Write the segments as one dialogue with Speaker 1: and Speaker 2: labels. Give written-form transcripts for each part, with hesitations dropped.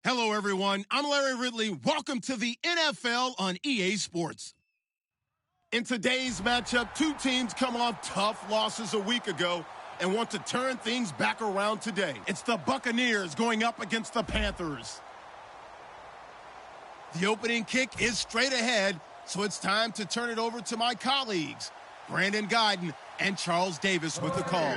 Speaker 1: Hello, everyone. I'm Larry Ridley. Welcome to the NFL on EA Sports. In today's matchup, two teams come off tough losses a week ago and want to turn things back around today. It's the Buccaneers going up against the Panthers. The opening kick is straight ahead, so it's time to turn it over to my colleagues, Brandon Guyton and Charles Davis with the call.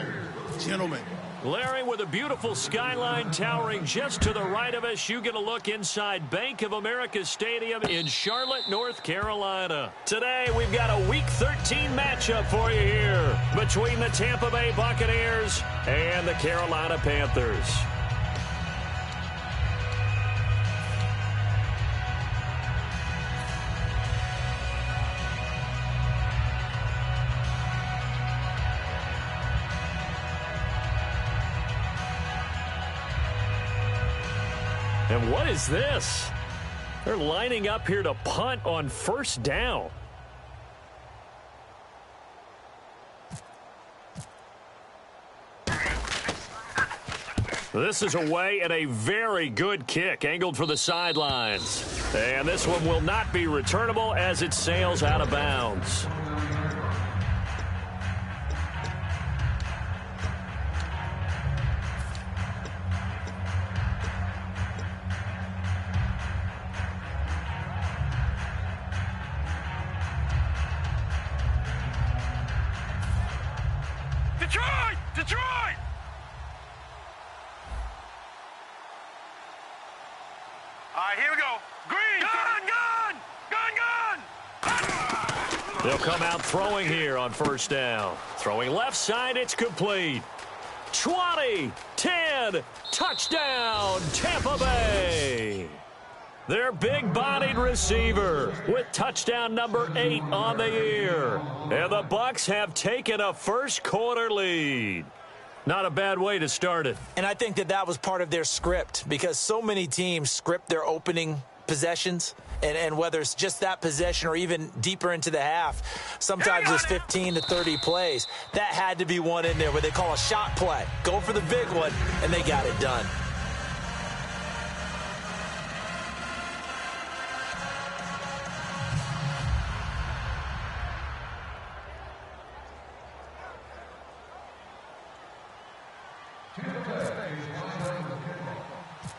Speaker 1: Gentlemen.
Speaker 2: Larry, with a beautiful skyline towering just to the right of us, you get a look inside Bank of America Stadium in Charlotte, North Carolina. Today, we've got a Week 13 matchup for you here between the Tampa Bay Buccaneers and the Carolina Panthers. And what is this? They're lining up here to punt on first down. This is away and a very good kick angled for the sidelines. And this one will not be returnable as it sails out of bounds.
Speaker 3: Detroit! All right, here we go. Green! Gun!
Speaker 2: They'll come out throwing here on first down. Throwing left side, it's complete. 20, 10, touchdown, Tampa Bay. Their big-bodied receiver with touchdown number 8 on the year. And the Bucs have taken a first-quarter lead. Not a bad way to start it.
Speaker 4: And I think that was part of their script because so many teams script their opening possessions. And whether it's just that possession or even deeper into the half, sometimes it's 15 to 30 plays. That had to be one in there where they call a shot play. Go for the big one, and they got it done.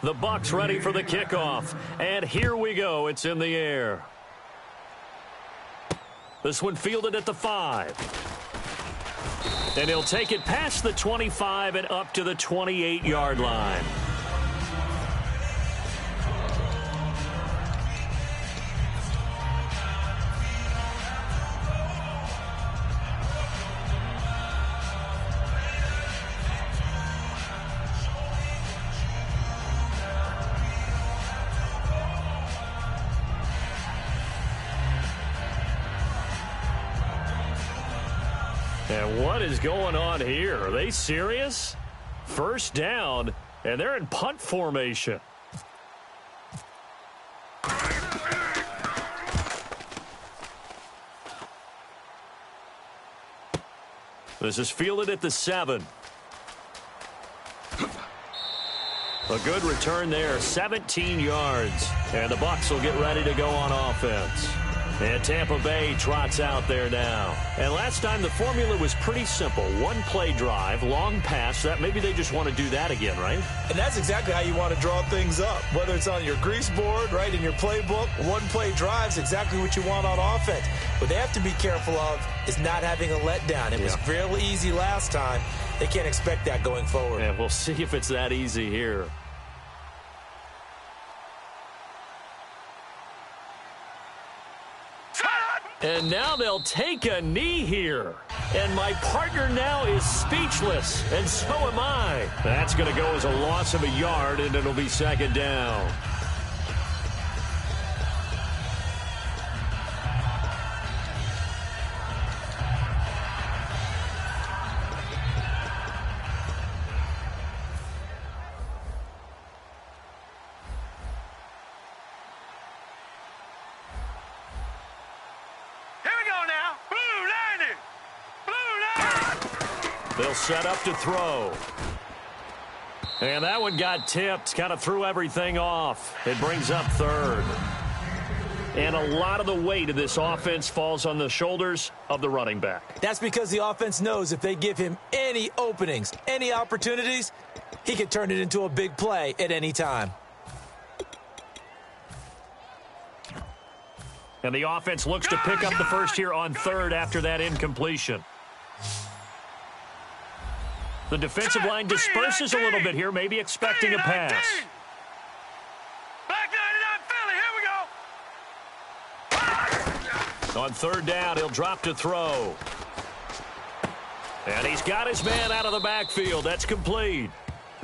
Speaker 2: The Bucs ready for the kickoff. And here we go. It's in the air. This one fielded at the 5. And he'll take it past the 25 and up to the 28-yard line. And what is going on here? Are they serious? First down, and they're in punt formation. This is fielded at the 7. A good return there, 17 yards. And the Bucs will get ready to go on offense. And Tampa Bay trots out there now. And last time the formula was pretty simple. One play drive, long pass. That maybe they just want to do that again, right?
Speaker 4: And that's exactly how you want to draw things up. Whether it's on your grease board, right, in your playbook, one play drive's exactly what you want on offense. What they have to be careful of is not having a letdown. It was real easy last time. They can't expect that going forward.
Speaker 2: And we'll see if it's that easy here. And now they'll take a knee here. And my partner now is speechless, and so am I. That's going to go as a loss of a yard, and it'll be second down.
Speaker 3: Blue line!
Speaker 2: They'll set up to throw. And that one got tipped, kind of threw everything off. It brings up third. And a lot of the weight of this offense falls on the shoulders of the running back.
Speaker 4: That's because the offense knows if they give him any openings, any opportunities, he can turn it into a big play at any time.
Speaker 2: And the offense looks to pick up the first here on third after that incompletion. The defensive line disperses a little bit here, maybe expecting a pass.
Speaker 3: Back 99 Philly, here we go.
Speaker 2: On third down, he'll drop to throw. And he's got his man out of the backfield. That's complete.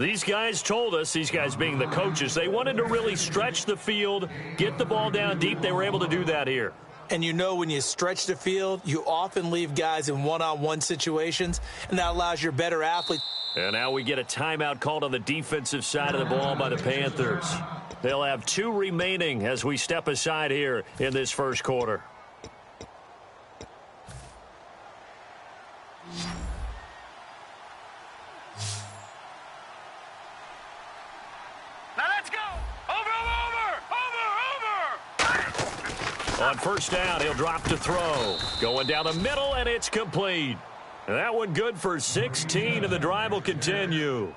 Speaker 2: These guys told us, these guys being the coaches, they wanted to really stretch the field, get the ball down deep. They were able to do that here.
Speaker 4: And you know when you stretch the field, you often leave guys in one-on-one situations, and that allows your better athlete.
Speaker 2: And now we get a timeout called on the defensive side of the ball by the Panthers. They'll have 2 remaining as we step aside here in this first quarter.
Speaker 3: Now let's go. Over.
Speaker 2: On first down, he'll drop to throw. Going down the middle, and it's complete. That one good for 16, and the drive will continue.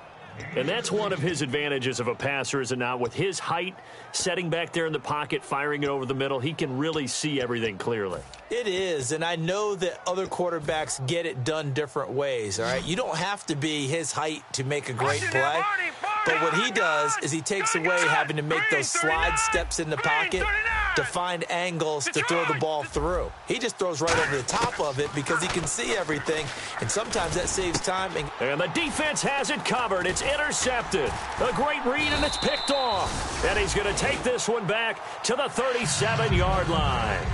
Speaker 2: And that's one of his advantages of a passer, is it not? With his height, setting back there in the pocket, firing it over the middle, he can really see everything clearly.
Speaker 4: It is, and I know that other quarterbacks get it done different ways, all right? You don't have to be his height to make a great play. But what he does is he takes away having to make those slide steps in the pocket to find angles to throw the ball through. He just throws right over the top of it because he can see everything, and sometimes that saves time.
Speaker 2: And the defense has it covered. It's intercepted. A great read, and it's picked off. And he's going to take this one back to the 37-yard line.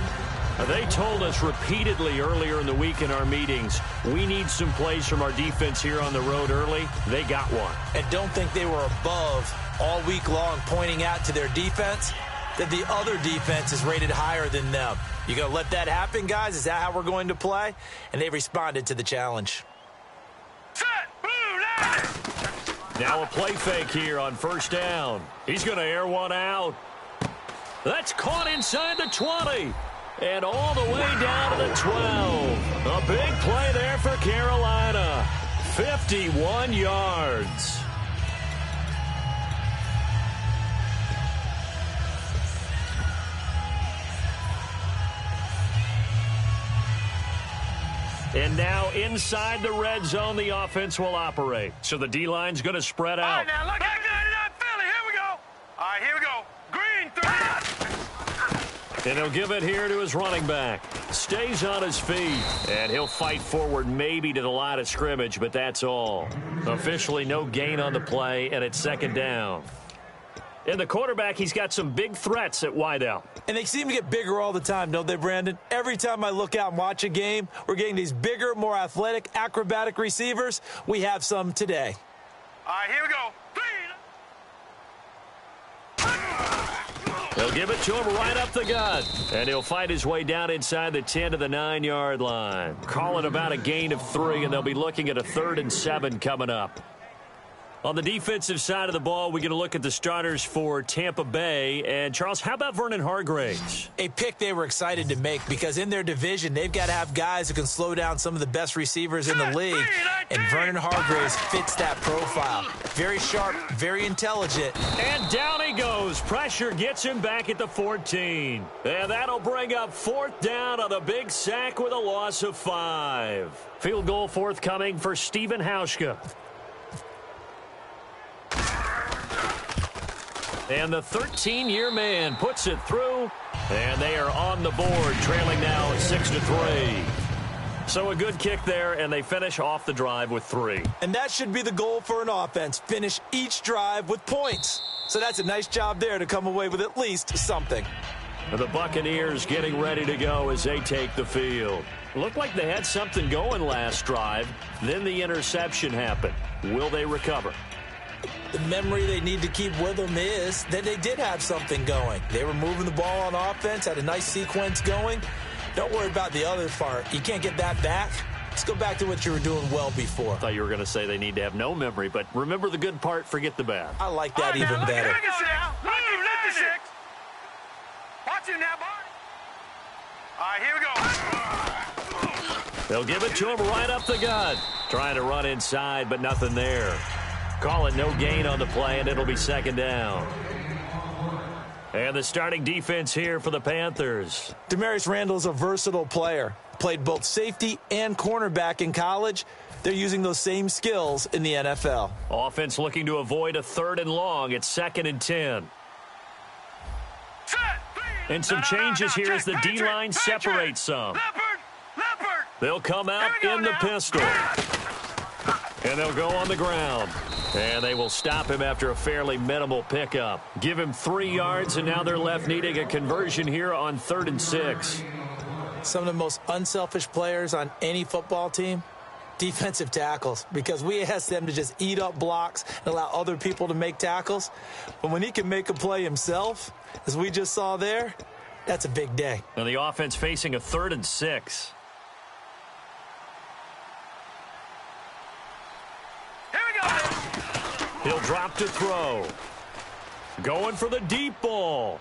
Speaker 2: They told us repeatedly earlier in the week in our meetings, we need some plays from our defense here on the road early. They got one.
Speaker 4: And don't think they were above all week long pointing out to their defense that the other defense is rated higher than them. You going to let that happen, guys? Is that how we're going to play? And they responded to the challenge.
Speaker 3: Set, move,
Speaker 2: now a play fake here on first down. He's going to air one out. That's caught inside the 20. And all the way down to the 12. A big play there for Carolina. 51 yards. And now inside the red zone, the offense will operate. So the D-line's going to spread out.
Speaker 3: All right, now look at 99 Philly. Here we go. All right, here we go. Green, 3.
Speaker 2: And he'll give it here to his running back. Stays on his feet. And he'll fight forward maybe to the line of scrimmage, but that's all. Officially no gain on the play, and it's second down. And the quarterback, he's got some big threats at wideout.
Speaker 4: And they seem to get bigger all the time, don't they, Brandon? Every time I look out and watch a game, we're getting these bigger, more athletic, acrobatic receivers. We have some today.
Speaker 3: All right, here we go. 3.
Speaker 2: They'll give it to him right up the gut. And he'll fight his way down inside the 10 to the 9-yard line. Call it about a gain of 3, and they'll be looking at a 3rd and 7 coming up. On the defensive side of the ball, we're going to look at the starters for Tampa Bay. And, Charles, how about Vernon Hargreaves?
Speaker 4: A pick they were excited to make because in their division, they've got to have guys who can slow down some of the best receivers in the league. And Vernon Hargreaves fits that profile. Very sharp, very intelligent.
Speaker 2: And down he goes. Pressure gets him back at the 14. And that'll bring up 4th down on the big sack with a loss of 5. Field goal forthcoming for Stephen Hauschka. And the 13-year man puts it through, and they are on the board, trailing now at 6-3. So a good kick there, and they finish off the drive with 3.
Speaker 4: And that should be the goal for an offense, finish each drive with points. So that's a nice job there to come away with at least something.
Speaker 2: And the Buccaneers getting ready to go as they take the field. Looked like they had something going last drive. Then the interception happened. Will they recover?
Speaker 4: The memory they need to keep with them is that they did have something going. They were moving the ball on offense, had a nice sequence going. Don't worry about the other part. You can't get that back. Let's go back to what you were doing well before.
Speaker 2: I thought you were going to say they need to have no memory, but remember the good part, forget the bad.
Speaker 4: I like that even better.
Speaker 3: Here we go now. Lift the 6. Watch him now, Barney. All right, here we go.
Speaker 2: They'll give it to him right up the gut. Trying to run inside, but nothing there. Call it no gain on the play, and it'll be second down. And the starting defense here for the Panthers.
Speaker 4: Demarius Randall's a versatile player. Played both safety and cornerback in college. They're using those same skills in the NFL.
Speaker 2: Offense looking to avoid a 3rd and long. It's 2nd and 10. And some changes here as the D-line separates some. They'll come out in the pistol. And they'll go on the ground. And they will stop him after a fairly minimal pickup. Give him 3 yards, and now they're left needing a conversion here on 3rd and 6.
Speaker 4: Some of the most unselfish players on any football team, defensive tackles, because we ask them to just eat up blocks and allow other people to make tackles. But when he can make a play himself, as we just saw there, that's a big day.
Speaker 2: And the offense facing a 3rd and 6.
Speaker 3: Here we go.
Speaker 2: He'll drop to throw. Going for the deep ball.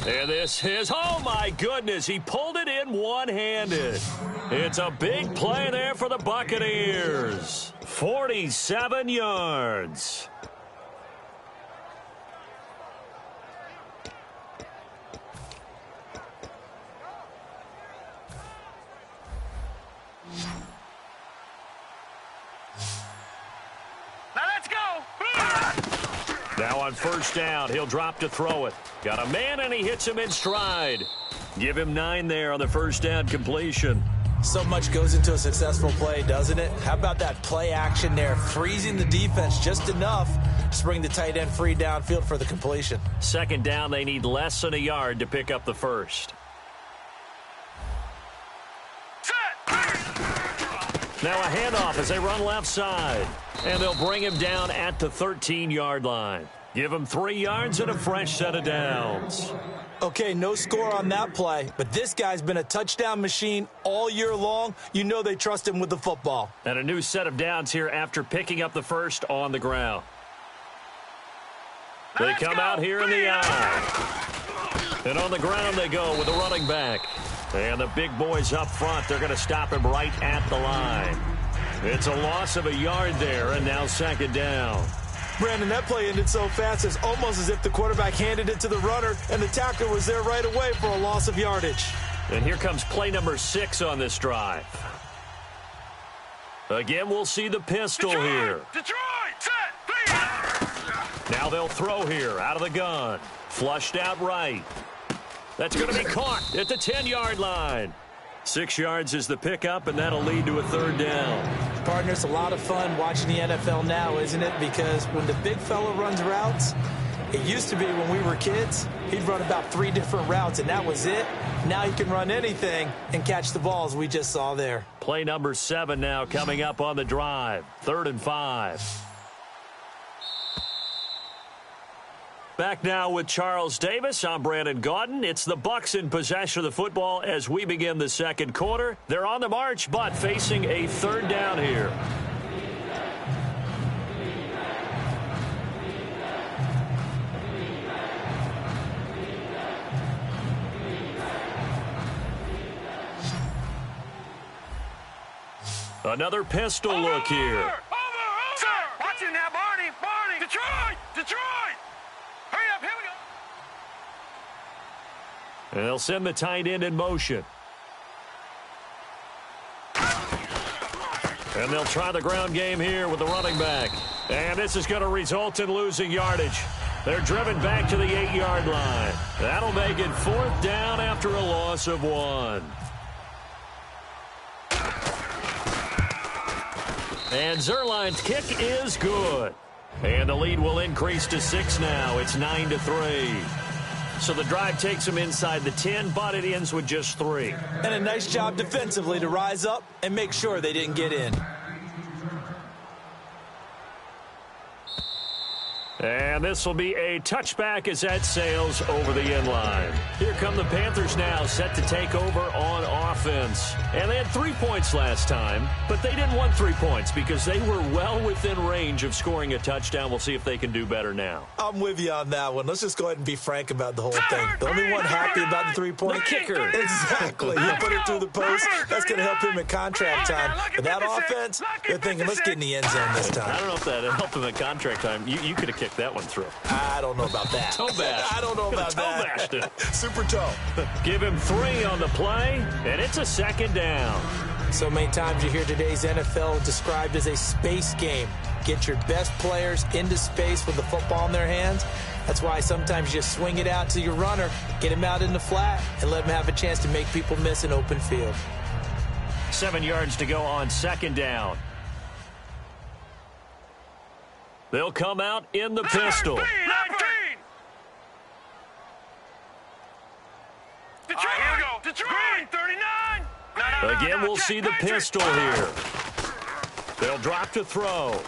Speaker 2: And this is, oh my goodness, he pulled it in one-handed. It's a big play there for the Buccaneers. 47 yards.
Speaker 3: Now let's go.
Speaker 2: Now on 1st down, he'll drop to throw it. Got a man, and he hits him in stride. Give him 9 there on the 1st down completion.
Speaker 4: So much goes into a successful play, doesn't it? How about that play action there, freezing the defense just enough to bring the tight end free downfield for the completion.
Speaker 2: 2nd down, they need less than a yard to pick up the 1st. Now a handoff as they run left side. And they'll bring him down at the 13-yard line. Give him 3 yards and a fresh set of downs.
Speaker 4: Okay, no score on that play, but this guy's been a touchdown machine all year long. You know they trust him with the football.
Speaker 2: And a new set of downs here after picking up the 1st on the ground. They come out here in the eye. And on the ground they go with the running back. And the big boys up front, they're going to stop him right at the line. It's a loss of a yard there, and now 2nd down.
Speaker 4: Brandon, that play ended so fast, it's almost as if the quarterback handed it to the runner, and the tackler was there right away for a loss of yardage.
Speaker 2: And here comes play number 6 on this drive. Again, we'll see the pistol here.
Speaker 3: Detroit, set,
Speaker 2: Now they'll throw here out of the gun. Flushed out right. That's going to be caught at the 10-yard line. 6 yards is the pickup, and that'll lead to a 3rd down.
Speaker 4: Partner, it's a lot of fun watching the NFL now, isn't it? Because when the big fella runs routes, it used to be when we were kids, he'd run about 3 different routes, and that was it. Now he can run anything and catch the balls we just saw there.
Speaker 2: Play number 7 now coming up on the drive. 3rd and 5. Back now with Charles Davis. I'm Brandon Gaudin. It's the Bucs in possession of the football as we begin the 2nd quarter. They're on the march, but facing a 3rd down here. Another pistol look here.
Speaker 3: Over. Watch it now, Barney. Detroit. Hurry up, here we go.
Speaker 2: And they'll send the tight end in motion. And they'll try the ground game here with the running back. And this is going to result in losing yardage. They're driven back to the 8-yard line. That'll make it 4th down after a loss of 1. And Zerline's kick is good. And the lead will increase to 6 now. It's 9-3. So the drive takes them inside the 10, but it ends with just 3.
Speaker 4: And a nice job defensively to rise up and make sure they didn't get in.
Speaker 2: And this will be a touchback as that sails over the end line. Here come the Panthers now, set to take over on offense. And they had 3 points last time, but they didn't want 3 points because they were well within range of scoring a touchdown. We'll see if they can do better now.
Speaker 4: I'm with you on that one. Let's just go ahead and be frank about the whole thing. The only one happy about the 3-point
Speaker 2: kicker.
Speaker 4: Exactly. You put it through the post. That's going to help him at contract time. But that offense, they're thinking, let's get in the end zone this time.
Speaker 2: I don't know if that helped him at contract time. You could have kicked that one through.
Speaker 4: I don't know about that.
Speaker 2: Toe bash.
Speaker 4: I don't know about that.
Speaker 2: Toe bashed it.
Speaker 4: Super toe.
Speaker 2: Give him 3 on the play, and it's a second down.
Speaker 4: So many times you hear today's NFL described as a space game. Get your best players into space with the football in their hands. That's why sometimes you just swing it out to your runner, get him out in the flat, and let him have a chance to make people miss an open field.
Speaker 2: 7 yards to go on second down. They'll come out in the pistol.
Speaker 3: 19. Detroit, here we go. Detroit, 39.
Speaker 2: Again, we'll see the pistol here. They'll drop to throw.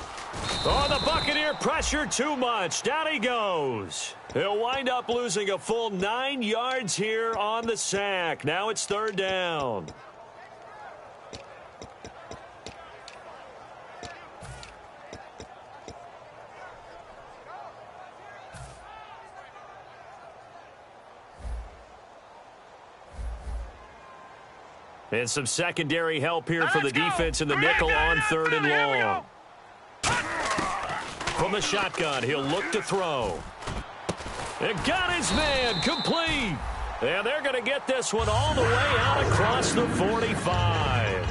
Speaker 2: Oh, the Buccaneer pressure too much. Down he goes. He'll wind up losing a full 9 yards here on the sack. Now it's third down. And some secondary help here for the defense in the nickel on third and long. From the shotgun, he'll look to throw. And got his man complete. And they're going to get this one all the way out across the 45.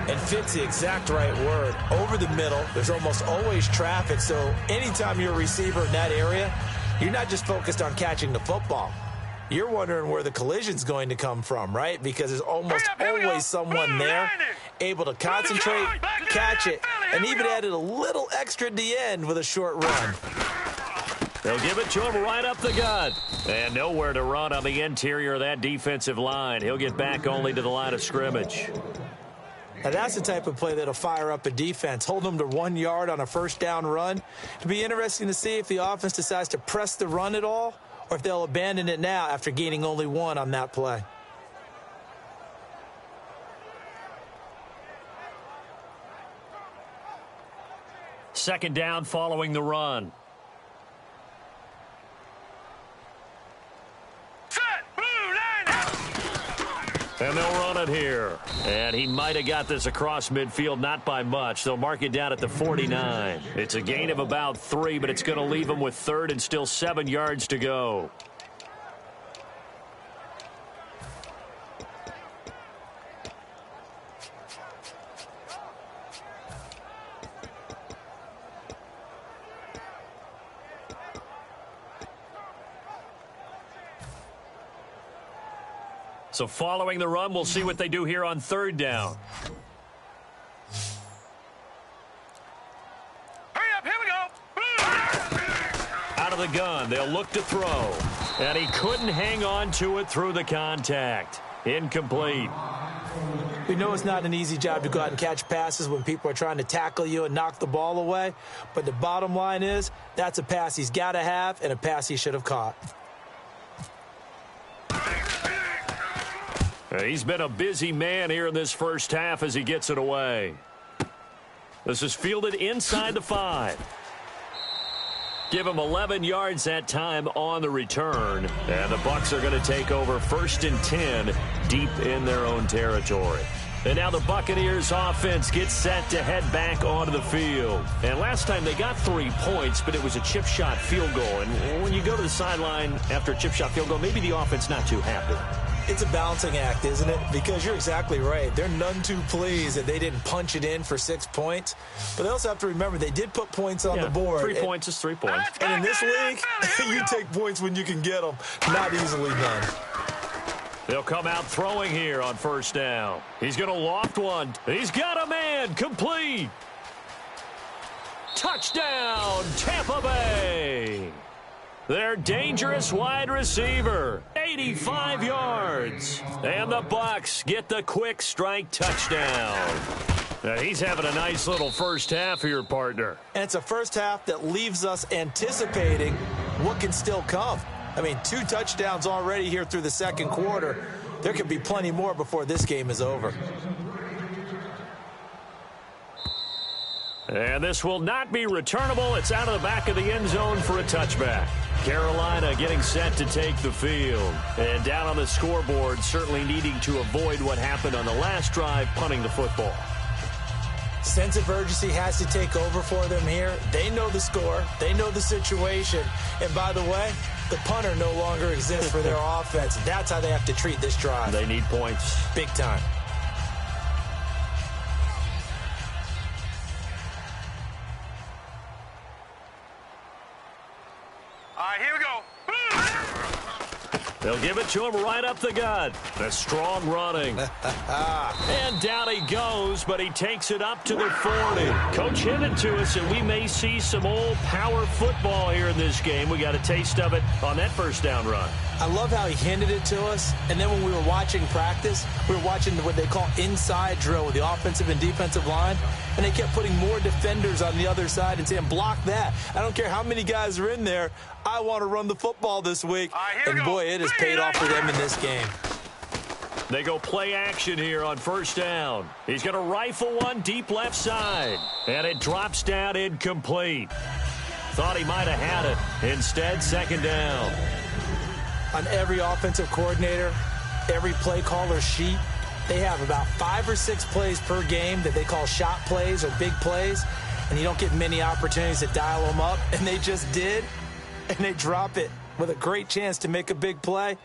Speaker 4: And fits the exact right word. Over the middle, there's almost always traffic. So anytime you're a receiver in that area, you're not just focused on catching the football. You're wondering where the collision's going to come from, right? Because there's almost always someone there able to concentrate, catch it, and even added a little extra at the end with a short run.
Speaker 2: They'll give it to him right up the gut. And nowhere to run on the interior of that defensive line. He'll get back only to the line of scrimmage.
Speaker 4: Now, that's the type of play that'll fire up a defense. Hold them to 1 yard on a first down run. It'll be interesting to see if the offense decides to press the run at all, or if they'll abandon it now after gaining only 1 on that play.
Speaker 2: Second down following the run. And they'll run it here. And he might have got this across midfield, not by much. They'll mark it down at the 49. It's a gain of about 3, but it's going to leave them with third and still 7 yards to go. So following the run, we'll see what they do here on third down.
Speaker 3: Hurry up, here we go.
Speaker 2: Out of the gun, they'll look to throw. And he couldn't hang on to it through the contact. Incomplete.
Speaker 4: We know it's not an easy job to go out and catch passes when people are trying to tackle you and knock the ball away. But the bottom line is, that's a pass he's got to have and a pass he should have caught.
Speaker 2: He's been a busy man here in this first half as he gets it away. This is fielded inside the 5. Give him 11 yards that time on the return. And the Bucs are going to take over 1st and 10 deep in their own territory. And now the Buccaneers offense gets set to head back onto the field. And last time they got 3 points, but it was a chip shot field goal. And when you go to the sideline after a chip shot field goal, maybe the offense not too happy.
Speaker 4: It's a balancing act, isn't it? Because you're exactly right. They're none too pleased that they didn't punch it in for 6 points. But they also have to remember they did put points on the board.
Speaker 2: 3 points is 3 points.
Speaker 4: And in this league, you take points when you can get them. Not easily done.
Speaker 2: They'll come out throwing here on first down. He's going to loft one. He's got a man. Complete. Touchdown, Tampa Bay. Their dangerous wide receiver, 85 yards. And the Bucs get the quick strike touchdown. He's having a nice little first half here, partner.
Speaker 4: And it's a first half that leaves us anticipating what can still come. I mean, 2 touchdowns already here through the second quarter. There could be plenty more before this game is over.
Speaker 2: And this will not be returnable. It's out of the back of the end zone for a touchback. Carolina getting set to take the field. And down on the scoreboard, certainly needing to avoid what happened on the last drive, punting the football.
Speaker 4: Sense of urgency has to take over for them here. They know the score. They know the situation. And by the way, the punter no longer exists for their offense. That's how they have to treat this drive.
Speaker 2: They need points.
Speaker 4: Big time.
Speaker 3: All right, here we go.
Speaker 2: They'll give it to him right up the gut. A strong running. And down he goes, but he takes it up to the 40. Coach hinted to us that we may see some old power football here in this game. We got a taste of it on that first down run.
Speaker 4: I love how he hinted it to us. And then when we were watching practice, we were watching what they call inside drill with the offensive and defensive line. And they kept putting more defenders on the other side and saying, block that. I don't care how many guys are in there. I want to run the football this week. And boy, it has paid off for them in this game.
Speaker 2: They go play action here on first down. He's going to rifle one deep left side. And it drops down incomplete. Thought he might have had it. Instead, second down.
Speaker 4: On every offensive coordinator, every play caller sheet, they have about 5 or 6 plays per game that they call shot plays or big plays, and you don't get many opportunities to dial them up, and they just did, and they drop it with a great chance to make a big play.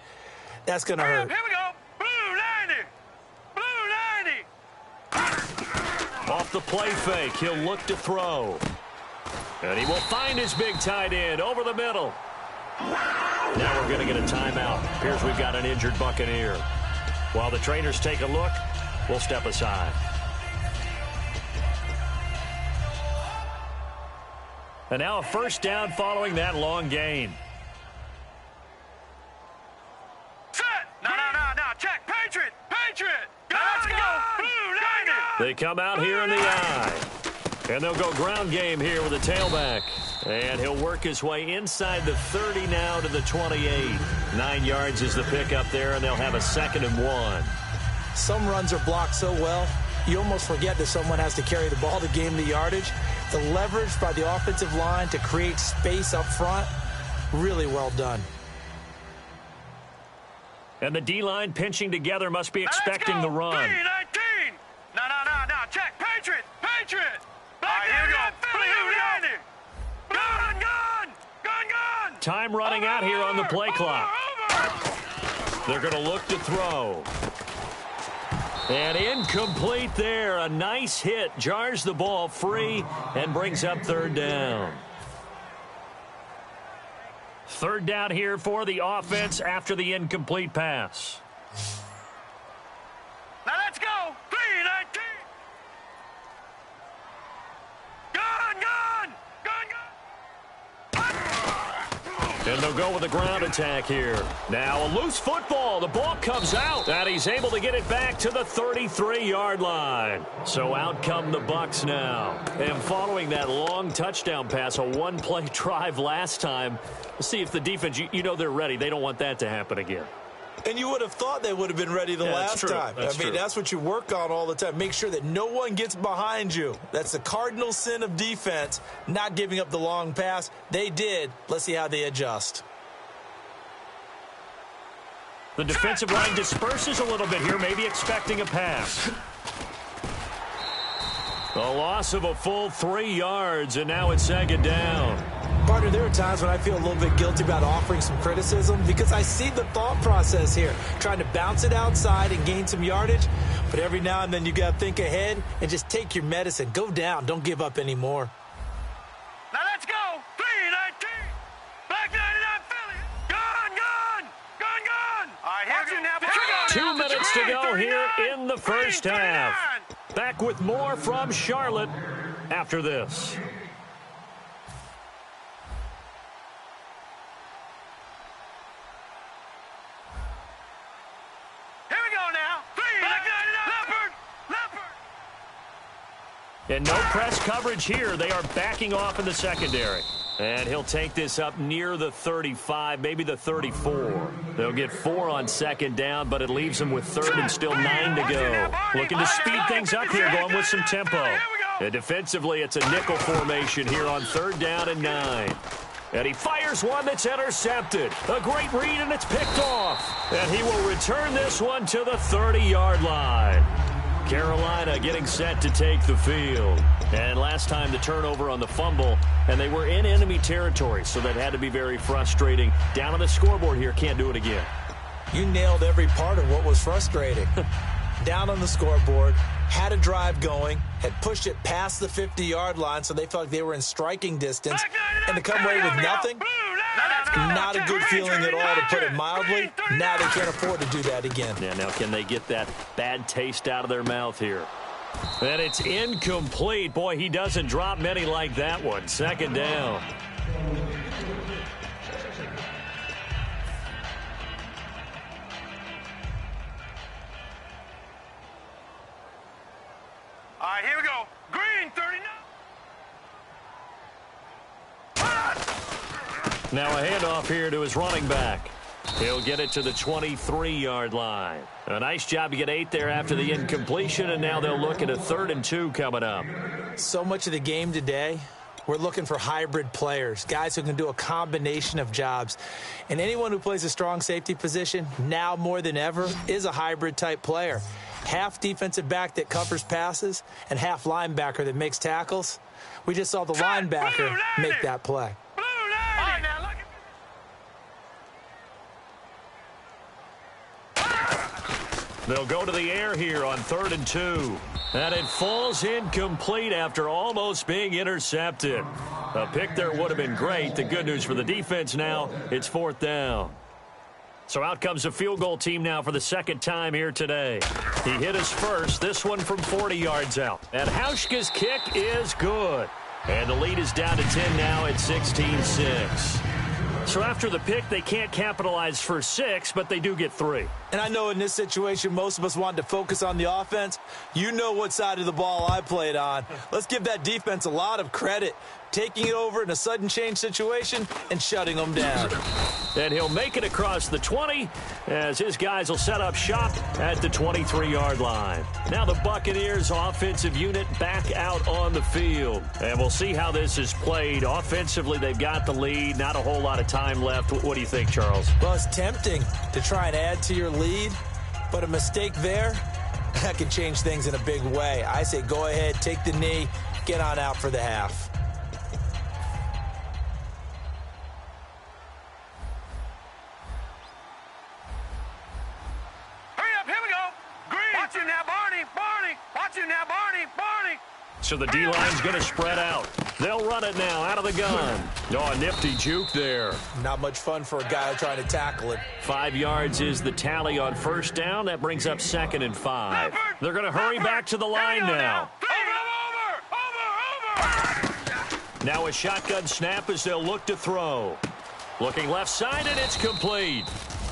Speaker 4: That's going to hurt.
Speaker 3: Here we go. Blue 90. Blue 90.
Speaker 2: Off the play fake, he'll look to throw. And he will find his big tight end over the middle. Now we're going to get a timeout. Here's we've got an injured Buccaneer. While the trainers take a look, we'll step aside. And now a first down following that long gain.
Speaker 3: Set. No. Check. Patriot. Let's go. Blue 90.
Speaker 2: They come out here in the eye. And they'll go ground game here with a tailback. And he'll work his way inside the 30 now to the 28. 9 yards is the pickup there, and they'll have a 2nd and 1.
Speaker 4: Some runs are blocked so well, you almost forget that someone has to carry the ball to gain the yardage. The leverage by the offensive line to create space up front, really well done.
Speaker 2: And the D-line pinching together must be expecting the run.
Speaker 3: 3-19. No. Check. Patriot. Here we go. Blue 90. Gun.
Speaker 2: Time running out here on the play clock. They're going to look to throw. And incomplete there. A nice hit. Jars the ball free and brings up 3rd down. 3rd down here for the offense after the incomplete pass.
Speaker 3: Now let's go. 3-19. Gun.
Speaker 2: And they'll go with a ground attack here. Now a loose football. The ball comes out. And he's able to get it back to the 33-yard line. So out come the Bucs now. And following that long touchdown pass, a one-play drive last time, let's see if the defense, you know they're ready. They don't want that to happen again.
Speaker 4: And you would have thought they would have been ready the last time. That's what you work on all the time. Make sure that no one gets behind you. That's the cardinal sin of defense, not giving up the long pass. They did. Let's see how they adjust.
Speaker 2: The defensive line disperses a little bit here, maybe expecting a pass. A loss of a full 3 yards, and now it's 2nd down.
Speaker 4: Partner, there are times when I feel a little bit guilty about offering some criticism because I see the thought process here, trying to bounce it outside and gain some yardage. But every now and then you got to think ahead and just take your medicine. Go down. Don't give up anymore.
Speaker 3: Now let's go. 3-19. Back 99 Philly. Gun. All right, here we go.
Speaker 2: 2 minutes to go here in the first half. Back with more from Charlotte after this. And no press coverage here. They are backing off in the secondary. And he'll take this up near the 35, maybe the 34. They'll get 4 on second down, but it leaves them with third and still 9 to go. Looking to speed things up here, going with some tempo. And defensively, it's a nickel formation here on 3rd down and 9. And he fires one that's intercepted. A great read, and it's picked off. And he will return this one to the 30-yard line. Carolina getting set to take the field. And last time the turnover on the fumble, and they were in enemy territory, so that had to be very frustrating. Down on the scoreboard here, can't do it again.
Speaker 4: You nailed every part of what was frustrating. Down on the scoreboard, had a drive going, had pushed it past the 50-yard line, so they felt like they were in striking distance, and to come away with nothing, not a good feeling at all, to put it mildly. Now they can't afford to do that again.
Speaker 2: Yeah, now can they get that bad taste out of their mouth here? And it's incomplete. Boy, he doesn't drop many like that one. 2nd down.
Speaker 3: All right, here we go. Green, 39.
Speaker 2: Now a handoff here to his running back. He'll get it to the 23-yard line. A nice job to get 8 there after the incompletion, and now they'll look at a 3rd and 2 coming up.
Speaker 4: So much of the game today, we're looking for hybrid players, guys who can do a combination of jobs. And anyone who plays a strong safety position, now more than ever, is a hybrid-type player. Half defensive back that covers passes and half linebacker that makes tackles. We just saw the linebacker make that play.
Speaker 2: They'll go to the air here on 3rd and 2. And it falls incomplete after almost being intercepted. A pick there would have been great. The good news for the defense now, it's 4th down. So out comes a field goal team now for the 2nd time here today. He hit his first, this one from 40 yards out. And Hauschka's kick is good. And the lead is down to 10 now at 16-6. So after the pick, they can't capitalize for 6, but they do get 3.
Speaker 4: And I know in this situation, most of us wanted to focus on the offense. You know what side of the ball I played on. Let's give that defense a lot of credit, taking it over in a sudden change situation and shutting them down.
Speaker 2: And he'll make it across the 20 as his guys will set up shop at the 23-yard line. Now the Buccaneers offensive unit back out on the field. And we'll see how this is played. Offensively, they've got the lead. Not a whole lot of time left. What do you think, Charles?
Speaker 4: Well, it's tempting to try and add to your lead, but a mistake there, that can change things in a big way. I say go ahead, take the knee, get on out for the half.
Speaker 2: So the D-line's going to spread out. They'll run it now out of the gun. Oh, a nifty juke there.
Speaker 4: Not much fun for a guy trying to tackle it.
Speaker 2: 5 yards is the tally on 1st down. That brings up 2nd and 5. They're going to hurry back to the line now. Now a shotgun snap as they'll look to throw. Looking left side, and it's complete.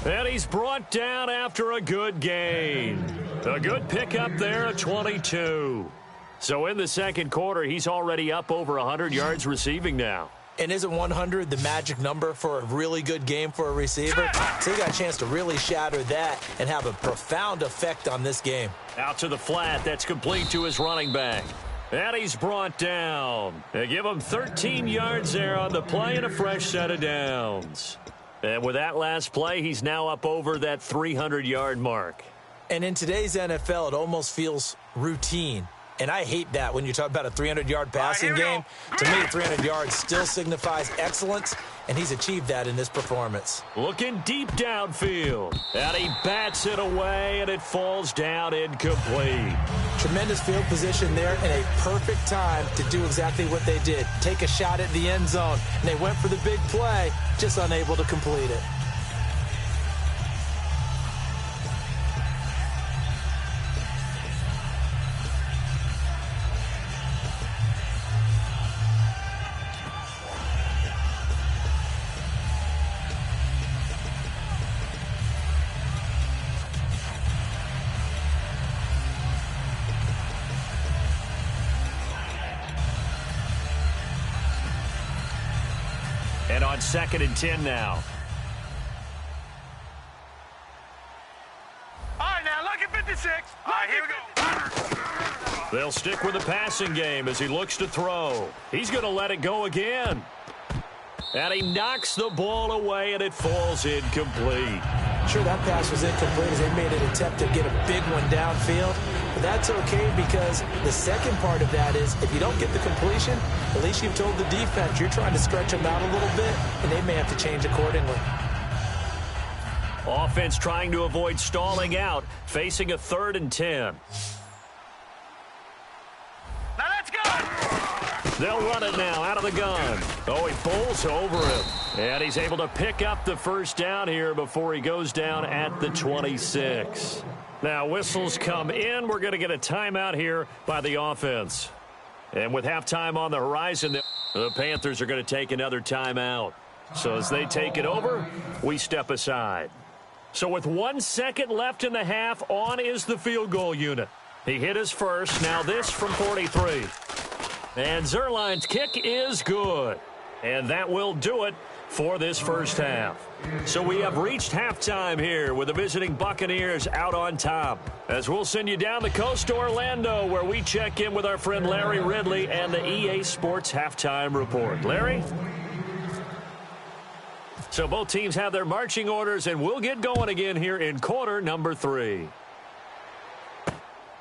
Speaker 2: And he's brought down after a good gain. A good pickup there at 22. So in the 2nd quarter, he's already up over 100 yards receiving now.
Speaker 4: And isn't 100 the magic number for a really good game for a receiver? So he got a chance to really shatter that and have a profound effect on this game.
Speaker 2: Out to the flat. That's complete to his running back. And he's brought down. They give him 13 yards there on the play and a fresh set of downs. And with that last play, he's now up over that 300-yard mark.
Speaker 4: And in today's NFL, it almost feels routine. And I hate that when you talk about a 300-yard passing game. To me, 300 yards still signifies excellence, and he's achieved that in this performance.
Speaker 2: Looking deep downfield. And he bats it away, and it falls down incomplete.
Speaker 4: Tremendous field position there and a perfect time to do exactly what they did. Take a shot at the end zone. And they went for the big play, just unable to complete it.
Speaker 2: And on 2nd and 10 now.
Speaker 3: All right, now, look at 56. All right, here we go.
Speaker 2: They'll stick with the passing game as he looks to throw. He's going to let it go again. And he knocks the ball away, and it falls incomplete.
Speaker 4: Sure, that pass was incomplete as they made an attempt to get a big one downfield. But that's okay because the second part of that is if you don't get the completion, at least you've told the defense you're trying to stretch them out a little bit, and they may have to change accordingly.
Speaker 2: Offense trying to avoid stalling out, facing a 3rd and 10.
Speaker 3: Now let's go.
Speaker 2: They'll run it now out of the gun. Oh, he bowls over him. And he's able to pick up the first down here before he goes down at the 26. Now, whistles come in. We're going to get a timeout here by the offense. And with halftime on the horizon, the Panthers are going to take another timeout. So as they take it over, we step aside. So with 1 second left in the half, on is the field goal unit. He hit his first. Now this from 43. And Zerline's kick is good. And that will do it for this first half. So we have reached halftime here with the visiting Buccaneers out on top. As we'll send you down the coast to Orlando where we check in with our friend Larry Ridley and the EA Sports Halftime Report. Larry? So both teams have their marching orders, and we'll get going again here in quarter number 3.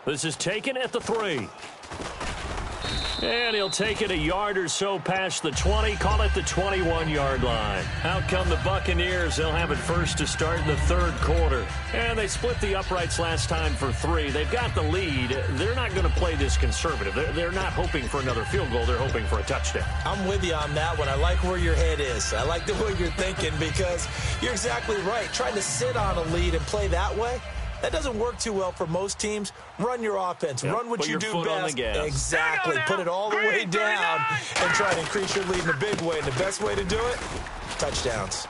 Speaker 2: This is taken at the 3. And he'll take it a yard or so past the 20, call it the 21-yard line. Out come the Buccaneers. They'll have it first to start in the 3rd quarter. And they split the uprights last time for 3. They've got the lead. They're not going to play this conservative. They're not hoping for another field goal. They're hoping for a touchdown.
Speaker 4: I'm with you on that one. I like where your head is. I like the way you're thinking because you're exactly right. Trying to sit on a lead and play that way, that doesn't work too well for most teams. Run your offense. Yep. Run what you do best. Exactly. Put it all the way down and try to increase your lead in a big way. And the best way to do it, touchdowns.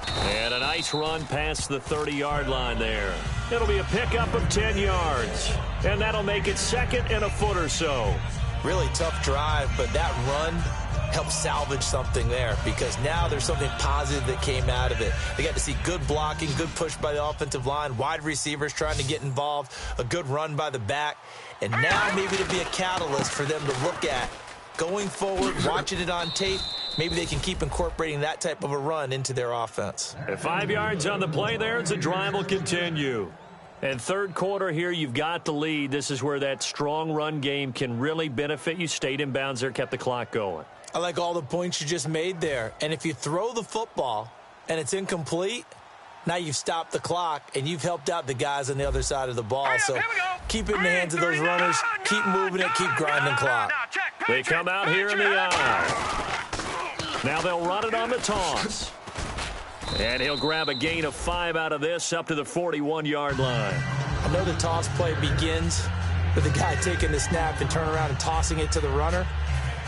Speaker 2: And a nice run past the 30-yard line there. It'll be a pickup of 10 yards. And that'll make it 2nd and a foot or so.
Speaker 4: Really tough drive, but that run help salvage something there because now there's something positive that came out of it. They got to see good blocking, good push by the offensive line, wide receivers trying to get involved, a good run by the back, and now maybe to be a catalyst for them to look at going forward, watching it on tape. Maybe they can keep incorporating that type of a run into their offense.
Speaker 2: At 5 yards on the play there, the drive will continue. And 3rd quarter here, you've got the lead. This is where that strong run game can really benefit you. Stayed in bounds there, kept the clock going.
Speaker 4: I like all the points you just made there. And if you throw the football and it's incomplete, now you've stopped the clock and you've helped out the guys on the other side of the ball. So keep it in the hands of those runners. Keep moving it. Keep grinding clock.
Speaker 2: They come out here in the eye. Now they'll run it on the toss. And he'll grab a gain of 5 out of this up to the 41-yard line.
Speaker 4: I know the toss play begins with the guy taking the snap and turn around and tossing it to the runner.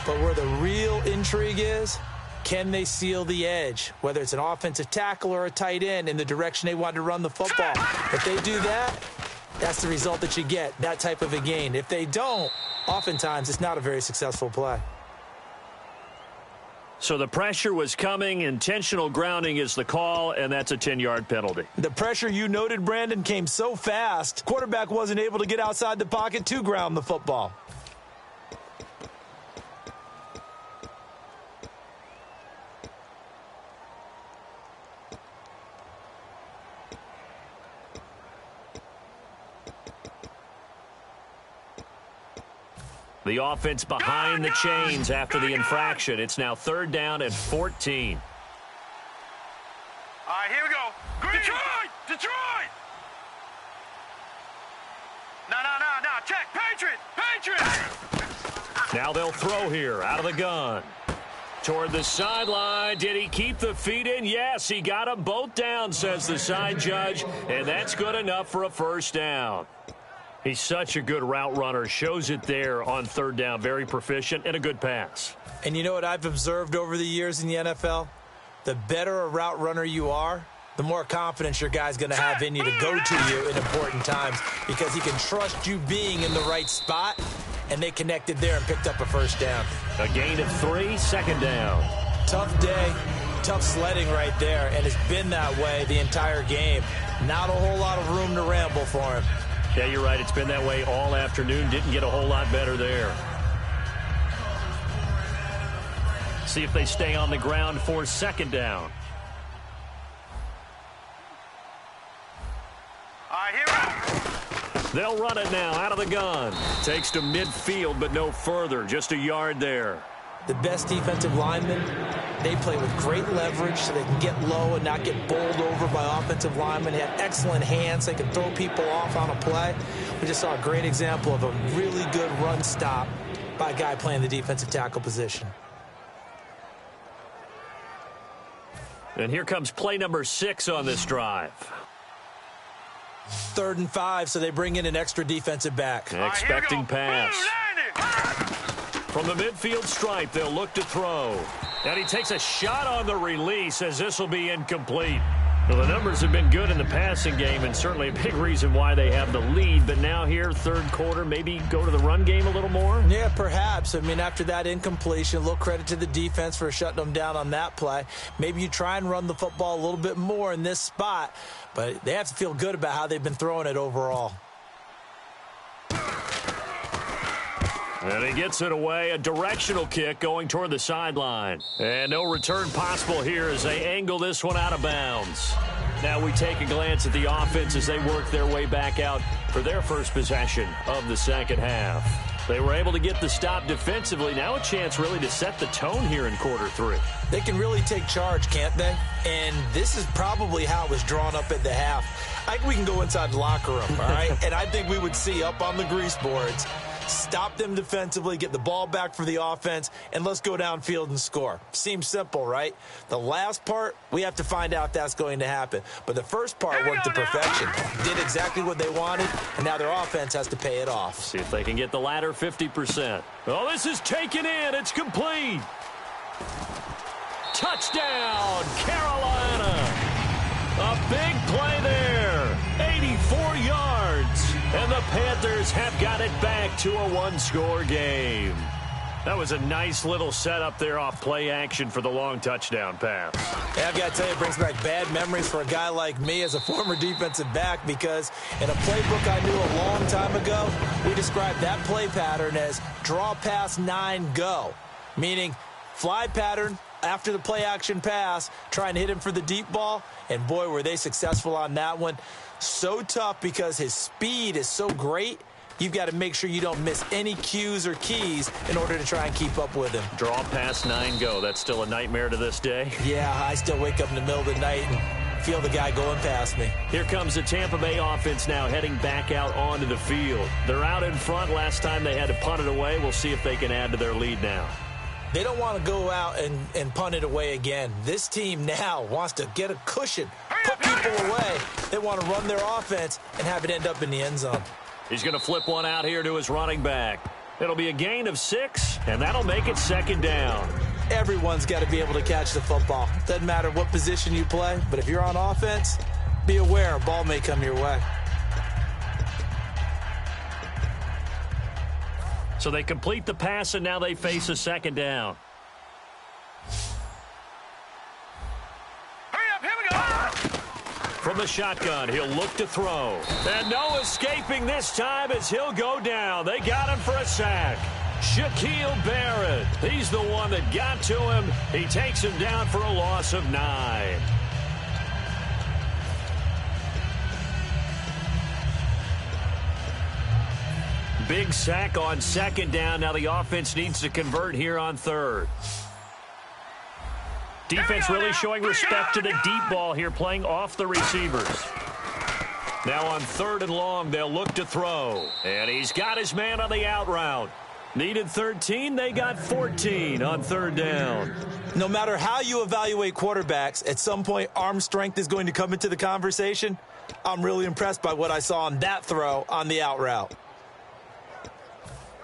Speaker 4: But where the real intrigue is, can they seal the edge, whether it's an offensive tackle or a tight end in the direction they want to run the football? If they do that, that's the result that you get, that type of a gain. If they don't, oftentimes it's not a very successful play.
Speaker 2: So the pressure was coming. Intentional grounding is the call, and that's a 10-yard penalty.
Speaker 4: The pressure you noted, Brandon, came so fast, quarterback wasn't able to get outside the pocket to ground the football.
Speaker 2: The offense behind the chains after the infraction. It's now 3rd down and 14.
Speaker 3: All right, here we go. Green. Detroit! No. Check. Patriot!
Speaker 2: Now they'll throw here out of the gun. Toward the sideline. Did he keep the feet in? Yes, he got them both down, says the side judge. And that's good enough for a first down. He's such a good route runner. Shows it there on 3rd down. Very proficient and a good pass.
Speaker 4: And you know what I've observed over the years in the NFL? The better a route runner you are, the more confidence your guy's going to have in you to go to you in important times because he can trust you being in the right spot, and they connected there and picked up a first down.
Speaker 2: A gain of 3, 2nd down.
Speaker 4: Tough day, tough sledding right there, and it's been that way the entire game. Not a whole lot of room to ramble for him.
Speaker 2: Yeah, you're right. It's been that way all afternoon. Didn't get a whole lot better there. See if they stay on the ground for second down. They'll run it now out of the gun. Takes to midfield, but no further. Just a yard there.
Speaker 4: The best defensive linemen, they play with great leverage so they can get low and not get bowled over by offensive linemen. They have excellent hands. They can throw people off on a play. We just saw a great example of a really good run stop by a guy playing the defensive tackle position.
Speaker 2: And here comes play number 6 on this drive.
Speaker 4: 3rd and 5, so they bring in an extra defensive back.
Speaker 2: Expecting pass. From the midfield stripe, they'll look to throw. And he takes a shot on the release as this will be incomplete. Well, the numbers have been good in the passing game and certainly a big reason why they have the lead. But now here, third quarter, maybe go to the run game a little more?
Speaker 4: Yeah, perhaps. I mean, after that incompletion, a little credit to the defense for shutting them down on that play. Maybe you try and run the football a little bit more in this spot. But they have to feel good about how they've been throwing it overall.
Speaker 2: And he gets it away, a directional kick going toward the sideline. And no return possible here as they angle this one out of bounds. Now we take a glance at the offense as they work their way back out for their first possession of the second half. They were able to get the stop defensively. Now a chance really to set the tone here in quarter 3.
Speaker 4: They can really take charge, can't they? And this is probably how it was drawn up at the half. I think we can go inside the locker room, all right? And I think we would see up on the grease boards, stop them defensively, get the ball back for the offense, and let's go downfield and score. Seems simple, right? The last part, we have to find out if that's going to happen. But the first part worked to perfection. Did exactly what they wanted, and now their offense has to pay it off.
Speaker 2: See if they can get the latter 50%. Oh, this is taken in. It's complete. Touchdown, Carolina. A big play there. 84 yards. And the Panthers have got it back to a one-score game. That was a nice little setup there off play action for the long touchdown pass.
Speaker 4: Yeah, I've got to tell you, it brings back bad memories for a guy like me as a former defensive back because in a playbook I knew a long time ago, we described that play pattern as draw pass 9 go, meaning fly pattern after the play action pass, try and hit him for the deep ball, and boy, were they successful on that one. So tough because his speed is so great, you've got to make sure you don't miss any cues or keys in order to try and keep up with him.
Speaker 2: Draw pass 9 go. That's still a nightmare to this day.
Speaker 4: Yeah, I still wake up in the middle of the night and feel the guy going past me.
Speaker 2: Here comes the Tampa Bay offense now heading back out onto the field. They're out in front. Last time they had to punt it away. We'll see if they can add to their lead now.
Speaker 4: They don't want to go out and punt it away again. This team now wants to get a cushion, put people away. They want to run their offense and have it end up in the end zone.
Speaker 2: He's going to flip one out here to his running back. It'll be a gain of 6, and that'll make it second down.
Speaker 4: Everyone's got to be able to catch the football. Doesn't matter what position you play, but if you're on offense, be aware a ball may come your way.
Speaker 2: So they complete the pass, and now they face a second down.
Speaker 3: Hurry up, here we go!
Speaker 2: From the shotgun, he'll look to throw. And no escaping this time as he'll go down. They got him for a sack. Shaquille Barrett, he's the one that got to him. He takes him down for a loss of 9. Big sack on second down. Now the offense needs to convert here on third. Defense really showing respect to the deep ball here, playing off the receivers. Now on 3rd and long, they'll look to throw. And he's got his man on the out route. Needed 13, they got 14 on 3rd down.
Speaker 4: No matter how you evaluate quarterbacks, at some point arm strength is going to come into the conversation. I'm really impressed by what I saw on that throw on the out route.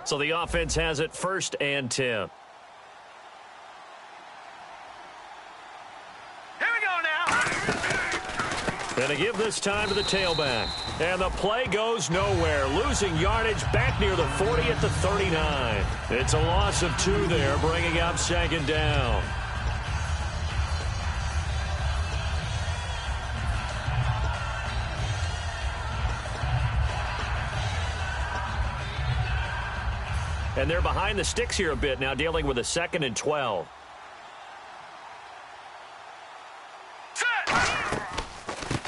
Speaker 2: So the offense has it 1st and 10.
Speaker 3: Here we go now.
Speaker 2: And to give this time to the tailback. And the play goes nowhere. Losing yardage back near the 40 at the 39. It's a loss of 2 there, bringing up second down. And they're behind the sticks here a bit now, dealing with a 2nd and 12.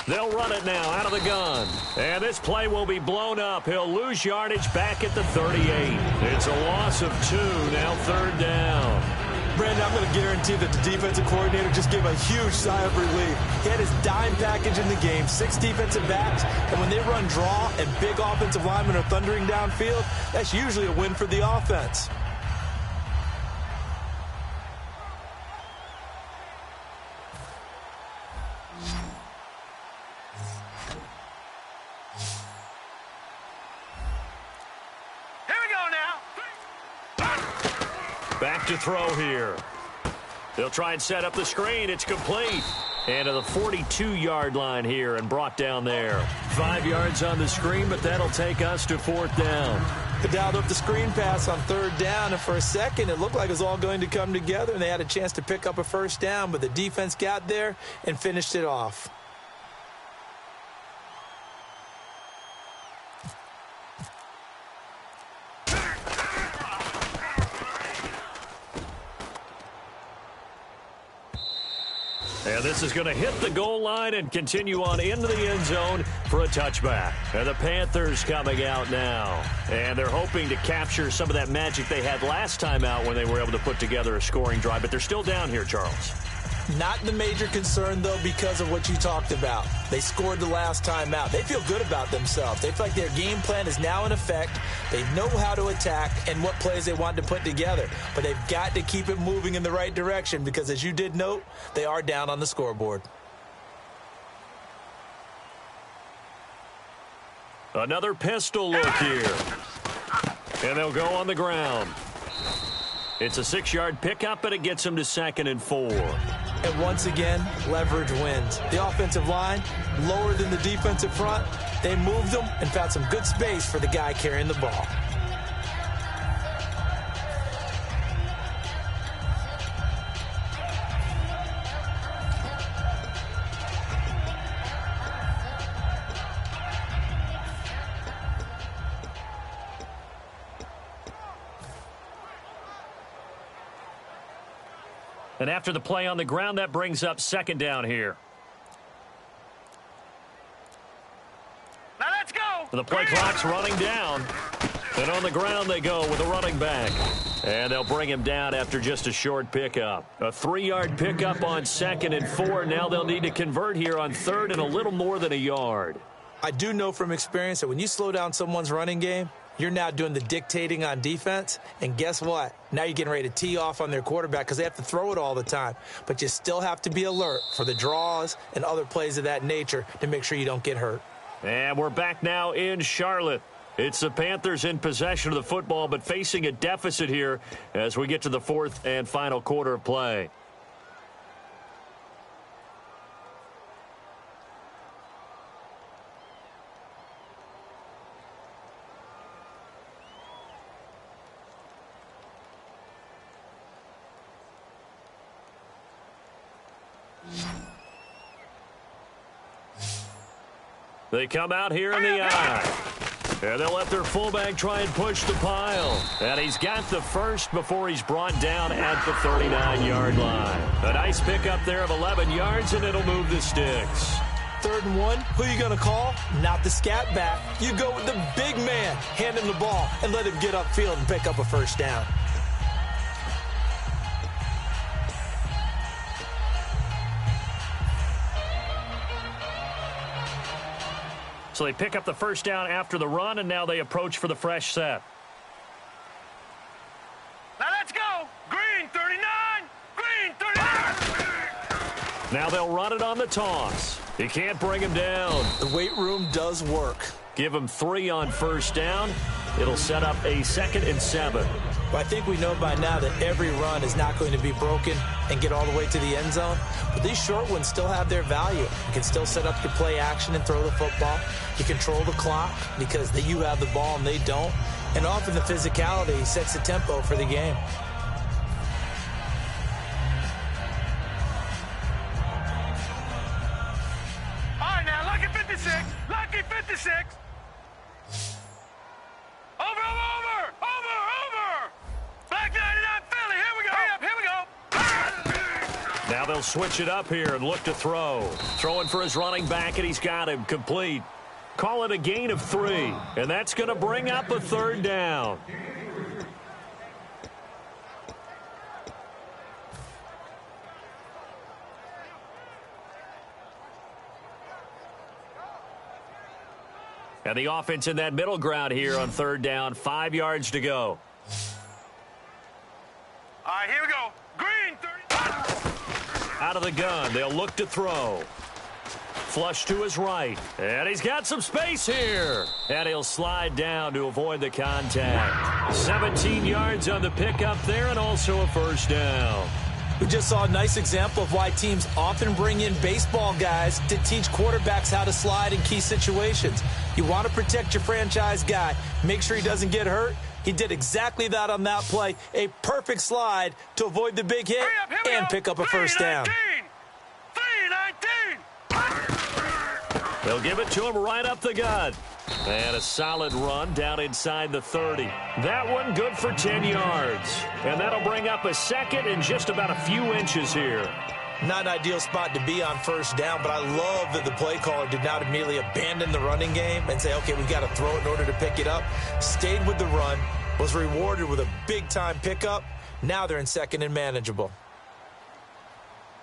Speaker 2: They'll run it now out of the gun. And this play will be blown up. He'll lose yardage back at the 38. It's a loss of 2, now 3rd down.
Speaker 4: Brandon, I'm going to guarantee that the defensive coordinator just gave a huge sigh of relief. He had his dime package in the game, 6 defensive backs, and when they run draw and big offensive linemen are thundering downfield, that's usually a win for the offense.
Speaker 2: Back to throw here. They'll try and set up the screen. It's complete. And to the 42-yard line here and brought down there. 5 yards on the screen, but that'll take us to 4th down.
Speaker 4: They dialed up the screen pass on 3rd down, and for a second it looked like it was all going to come together, and they had a chance to pick up a 1st down, but the defense got there and finished it off.
Speaker 2: And this is going to hit the goal line and continue on into the end zone for a touchback. And the Panthers coming out now. And they're hoping to capture some of that magic they had last time out when they were able to put together a scoring drive. But they're still down here, Charles.
Speaker 4: Not the major concern, though, because of what you talked about. They scored the last time out. They feel good about themselves. They feel like their game plan is now in effect. They know how to attack and what plays they want to put together. But they've got to keep it moving in the right direction because, as you did note, they are down on the scoreboard.
Speaker 2: Another pistol look here. And they'll go on the ground. It's a 6-yard pickup, and it gets them to 2nd and 4.
Speaker 4: And once again, leverage wins. The offensive line, lower than the defensive front. They moved them and found some good space for the guy carrying the ball.
Speaker 2: And after the play on the ground, that brings up 2nd down here.
Speaker 3: Now let's go.
Speaker 2: The play clock's running down. And on the ground they go with a running back. And they'll bring him down after just a short pickup. A 3-yard pickup on 2nd and 4. Now they'll need to convert here on 3rd and a little more than a yard.
Speaker 4: I do know from experience that when you slow down someone's running game, you're now doing the dictating on defense, and guess what? Now you're getting ready to tee off on their quarterback because they have to throw it all the time. But you still have to be alert for the draws and other plays of that nature to make sure you don't get hurt.
Speaker 2: And we're back now in Charlotte. It's the Panthers in possession of the football, but facing a deficit here as we get to the 4th and final quarter of play. They come out here in the eye. And they'll let their fullback try and push the pile. And he's got the first before he's brought down at the 39-yard line. A nice pickup there of 11 yards, and it'll move the sticks.
Speaker 4: 3rd and 1, who are you going to call? Not the scat back. You go with the big man. Hand him the ball and let him get upfield and pick up a 1st down.
Speaker 2: So they pick up the 1st down after the run, and now they approach for the fresh set.
Speaker 3: Now let's go. Green 39. Green 39.
Speaker 2: Now they'll run it on the toss. He can't bring him down.
Speaker 4: The weight room does work.
Speaker 2: Give him 3 on 1st down. It'll set up a 2nd and 7.
Speaker 4: Well, I think we know by now that every run is not going to be broken and get all the way to the end zone. But these short ones still have their value. You can still set up your play action and throw the football. You control the clock because you have the ball and they don't. And often the physicality sets the tempo for the game.
Speaker 3: All right, now, lucky 56. Lucky 56. Over.
Speaker 2: Now they'll switch it up here and look to throw. Throwing for his running back, and he's got him complete. Call it a gain of 3, and that's going to bring up a third down. And the offense in that middle ground here on third down, 5 yards to go.
Speaker 3: All right, here we go. Green, 30.
Speaker 2: Out of the gun, they'll look to throw. Flush to his right, and he's got some space here. And he'll slide down to avoid the contact. 17 yards on the pickup there, and also a first down.
Speaker 4: We just saw a nice example of why teams often bring in baseball guys to teach quarterbacks how to slide in key situations. You want to protect your franchise guy. Make sure he doesn't get hurt. He did exactly that on that play. A perfect slide to avoid the big hit and pick up a first down.
Speaker 3: 3-19.
Speaker 2: They'll give it to him right up the gut. And a solid run down inside the 30. That one good for 10 yards. And that'll bring up a second and just about a few inches here.
Speaker 4: Not an ideal spot to be on first down, but I love that the play caller did not immediately abandon the running game and say, okay, we've got to throw it in order to pick it up. Stayed with the run, was rewarded with a big-time pickup. Now they're in second and manageable.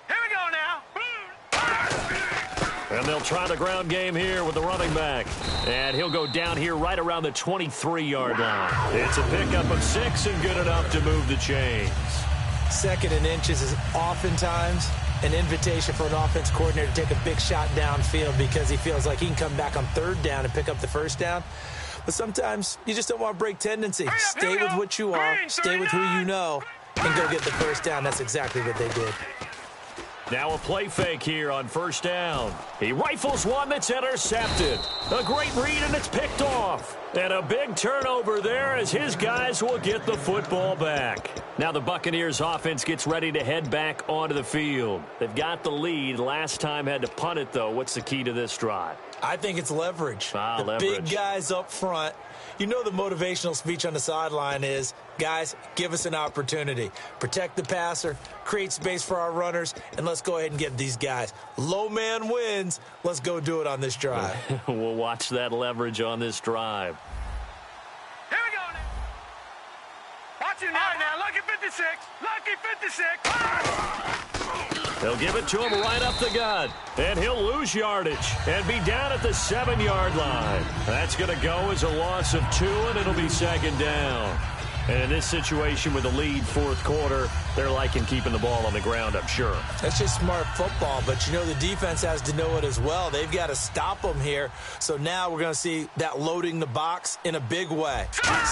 Speaker 3: Here we go now.
Speaker 2: And they'll try the ground game here with the running back. And he'll go down here right around the 23-yard line. It's a pickup of 6 and good enough to move the chains.
Speaker 4: Second and inches is oftentimes an invitation for an offense coordinator to take a big shot downfield because he feels like he can come back on third down and pick up the first down. But sometimes you just don't want to break tendency. Stay with what you are, stay with who you know, and go get the first down. That's exactly what they did.
Speaker 2: Now a play fake here on first down. He rifles one that's intercepted. A great read, and it's picked off. And a big turnover there as his guys will get the football back. Now the Buccaneers offense gets ready to head back onto the field. They've got the lead. Last time had to punt it, though. What's the key to this drive?
Speaker 4: I think it's leverage. The
Speaker 2: leverage.
Speaker 4: Big guys up front. You know the motivational speech on the sideline is, guys, give us an opportunity. Protect the passer, create space for our runners, and let's go ahead and get these guys. Low man wins. Let's go do it on this drive.
Speaker 2: We'll watch that leverage on this drive.
Speaker 3: Here we go now. Watch it now. All right, now, lucky 56. Lucky 56.
Speaker 2: They'll give it to him right up the gut. And he'll lose yardage and be down at the 7-yard line. That's going to go as a loss of 2, and it'll be second down. And in this situation with the lead fourth quarter, they're liking keeping the ball on the ground, I'm sure.
Speaker 4: That's just smart football, but you know the defense has to know it as well. They've got to stop them here. So now we're going to see that loading the box in a big way.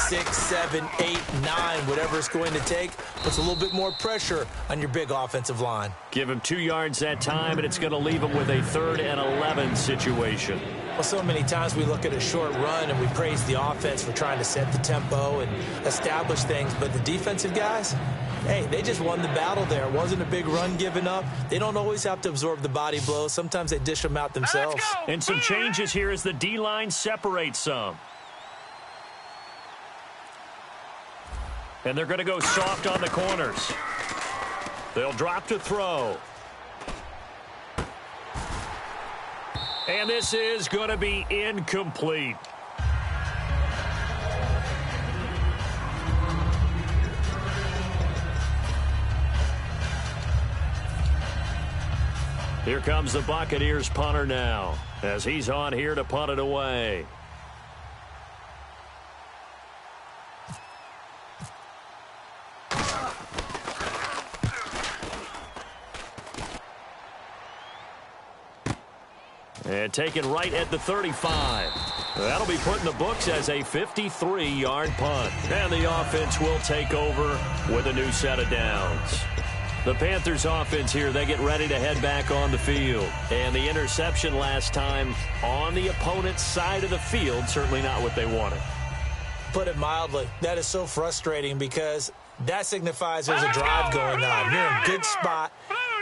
Speaker 4: 6, 7, 8, 9, whatever it's going to take, puts a little bit more pressure on your big offensive line.
Speaker 2: Give him 2 yards that time, and it's going to leave him with a 3rd and 11 situation.
Speaker 4: Well, so many times we look at a short run and we praise the offense for trying to set the tempo and establish things, but the defensive guys, hey, they just won the battle there. It wasn't a big run given up. They don't always have to absorb the body blows. Sometimes they dish them out themselves.
Speaker 2: And some changes here as the D-line separates some. And they're going to go soft on the corners. They'll drop to throw. And this is going to be incomplete. Here comes the Buccaneers punter now as he's on here to punt it away. And taken right at the 35. That'll be put in the books as a 53-yard punt. And the offense will take over with a new set of downs. The Panthers offense here, they get ready to head back on the field. And the interception last time on the opponent's side of the field, certainly not what they wanted.
Speaker 4: Put it mildly, that is so frustrating because that signifies there's a drive going on. You're in a good spot.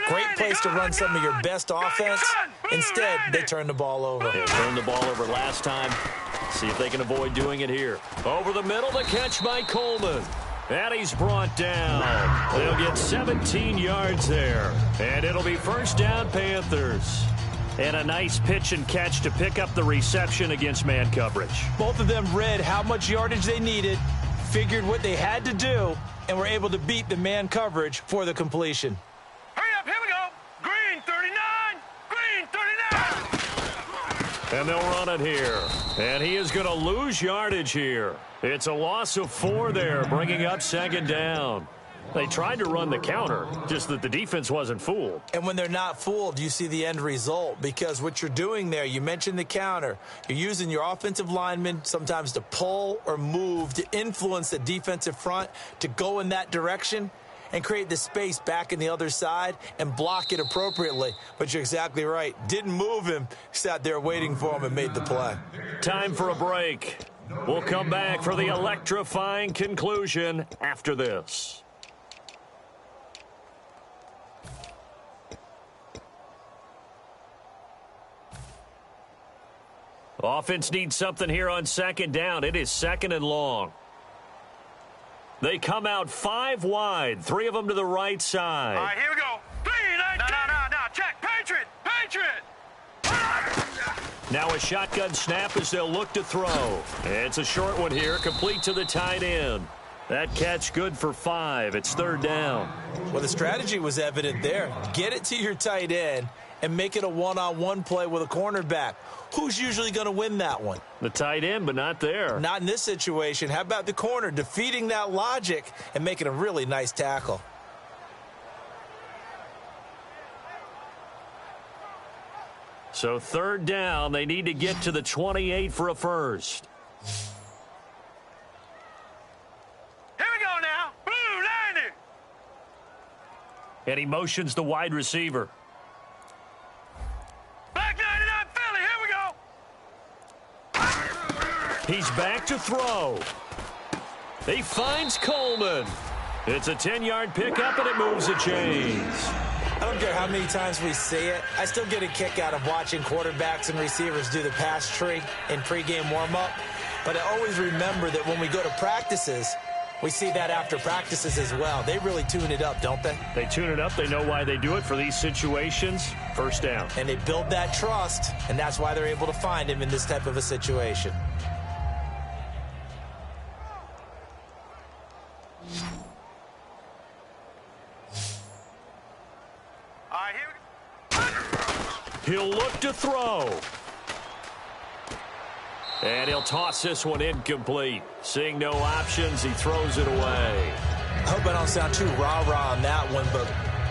Speaker 4: Great place to run some of your best offense. Instead, they turn the ball over.
Speaker 2: They turned the ball over last time. See if they can avoid doing it here. Over the middle, the catch by Coleman. And he's brought down. They'll get 17 yards there. And it'll be first down, Panthers. And a nice pitch and catch to pick up the reception against man coverage.
Speaker 4: Both of them read how much yardage they needed, figured what they had to do, and were able to beat the man coverage for the completion.
Speaker 3: Hurry up, here we go. Green 39, green 39.
Speaker 2: And they'll run it here. And he is going to lose yardage here. It's a loss of 4 there, bringing up second down. They tried to run the counter, just that the defense wasn't fooled.
Speaker 4: And when they're not fooled, you see the end result, because what you're doing there, you mentioned the counter. You're using your offensive linemen sometimes to pull or move to influence the defensive front to go in that direction and create the space back in the other side and block it appropriately. But you're exactly right. Didn't move him, sat there waiting for him and made the play.
Speaker 2: Time for a break. We'll come back for the electrifying conclusion after this. Offense needs something here on second down. It is second and long. They come out 5 wide, 3 of them to the right side.
Speaker 3: All right, here we go. 3-19. No. Check. Patriot.
Speaker 2: Now a shotgun snap as they'll look to throw. It's a short one here, complete to the tight end. That catch good for 5. It's third down.
Speaker 4: Well, the strategy was evident there. Get it to your tight end and make it a one-on-one play with a cornerback. Who's usually going to win that one?
Speaker 2: The tight end, but not there.
Speaker 4: Not in this situation. How about the corner defeating that logic and making a really nice tackle?
Speaker 2: So third down, they need to get to the 28 for a first.
Speaker 3: Here we go now. Blue 90.
Speaker 2: And he motions the wide receiver.
Speaker 3: Black 99 Philly. Here we go.
Speaker 2: He's back to throw. He finds Coleman. It's a 10-yard pickup, and it moves the chains.
Speaker 4: I don't care how many times we see it. I still get a kick out of watching quarterbacks and receivers do the pass tree in pregame warm-up. But I always remember that when we go to practices, we see that after practices as well. They really tune it up, don't they?
Speaker 2: They tune it up. They know why they do it for these situations. First down.
Speaker 4: And they build that trust, and that's why they're able to find him in this type of a situation.
Speaker 2: He'll look to throw. And he'll toss this one incomplete. Seeing no options, he throws it away.
Speaker 4: I hope I don't sound too rah-rah on that one, but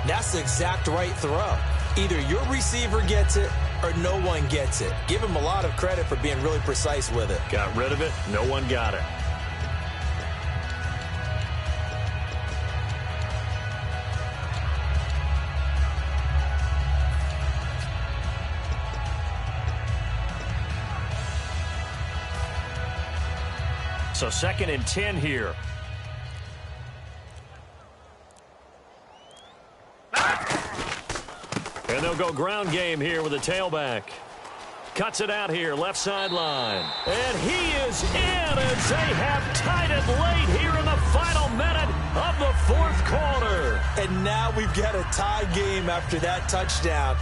Speaker 4: that's the exact right throw. Either your receiver gets it or no one gets it. Give him a lot of credit for being really precise with it.
Speaker 2: Got rid of it. No one got it. So second and 10 here. And they'll go ground game here with a tailback. Cuts it out here, left sideline. And he is in as they have tied it late here in the final minute of the fourth quarter.
Speaker 4: And now we've got a tie game after that touchdown.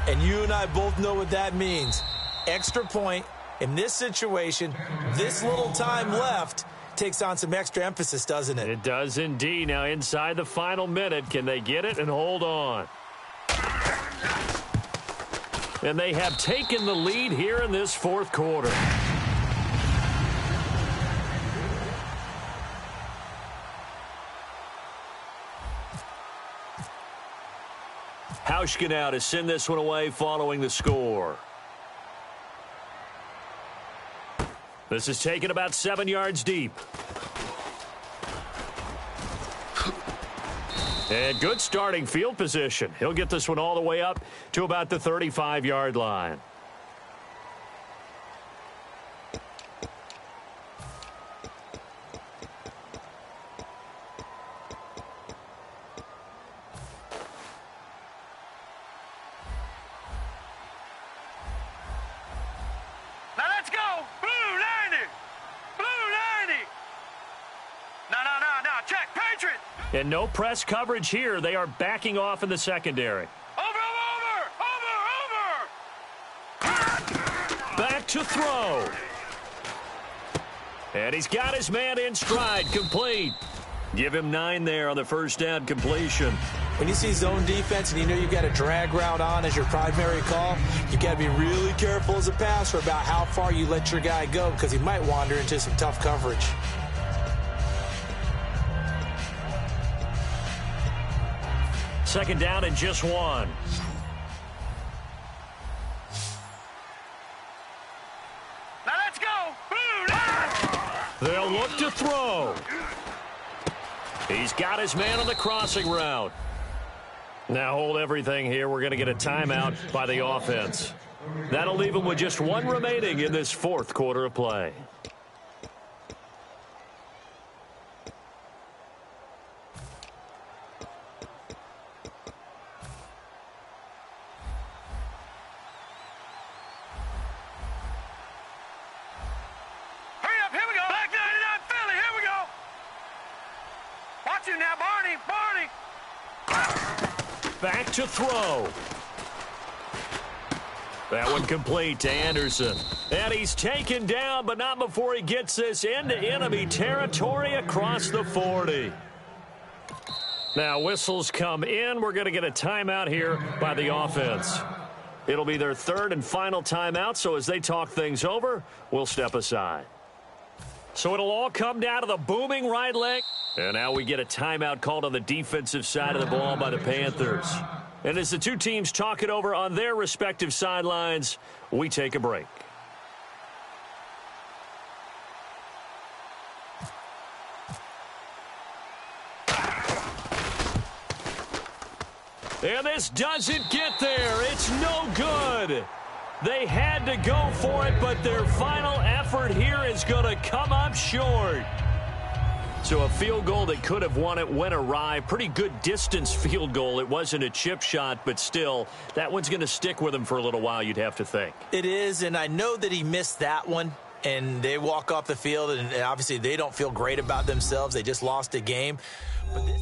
Speaker 4: And you and I both know what that means. Extra point. In this situation, this little time left takes on some extra emphasis, doesn't it?
Speaker 2: It does indeed. Now inside the final minute, can they get it and hold on? And they have taken the lead here in this fourth quarter. Hauschka now to send this one away following the score. This is taken about 7 yards deep. And good starting field position. He'll get this one all the way up to about the 35-yard line.
Speaker 3: Now let's go. Blue 90. Blue 90. No. Check.
Speaker 2: And no press coverage here. They are backing off in the secondary. Back to throw. And he's got his man in stride, complete. Give him 9 there on the first down completion.
Speaker 4: When you see zone defense and you know you've got a drag route on as your primary call, you've got to be really careful as a passer about how far you let your guy go because he might wander into some tough coverage.
Speaker 2: Second down and just 1.
Speaker 3: Now let's go.
Speaker 2: They'll look to throw. He's got his man on the crossing route. Now hold everything here. We're going to get a timeout by the offense. That'll leave him with just 1 remaining in this fourth quarter of play.
Speaker 3: Now, Barney.
Speaker 2: Back to throw. That one complete to Anderson. And he's taken down, but not before he gets this into enemy territory across the 40. Now whistles come in. We're going to get a timeout here by the offense. It'll be their third and final timeout, so as they talk things over, we'll step aside. So it'll all come down to the booming right leg. And now we get a timeout called on the defensive side of the ball by the Panthers. And as the two teams talk it over on their respective sidelines, we take a break. And this doesn't get there. It's no good. They had to go for it, but their final effort here is going to come up short. So a field goal that could have won it went awry. Pretty good distance field goal. It wasn't a chip shot, but still, that one's going to stick with him for a little while, you'd have to think.
Speaker 4: It is, and I know that he missed that one, and they walk off the field, and obviously they don't feel great about themselves. They just lost a game. But this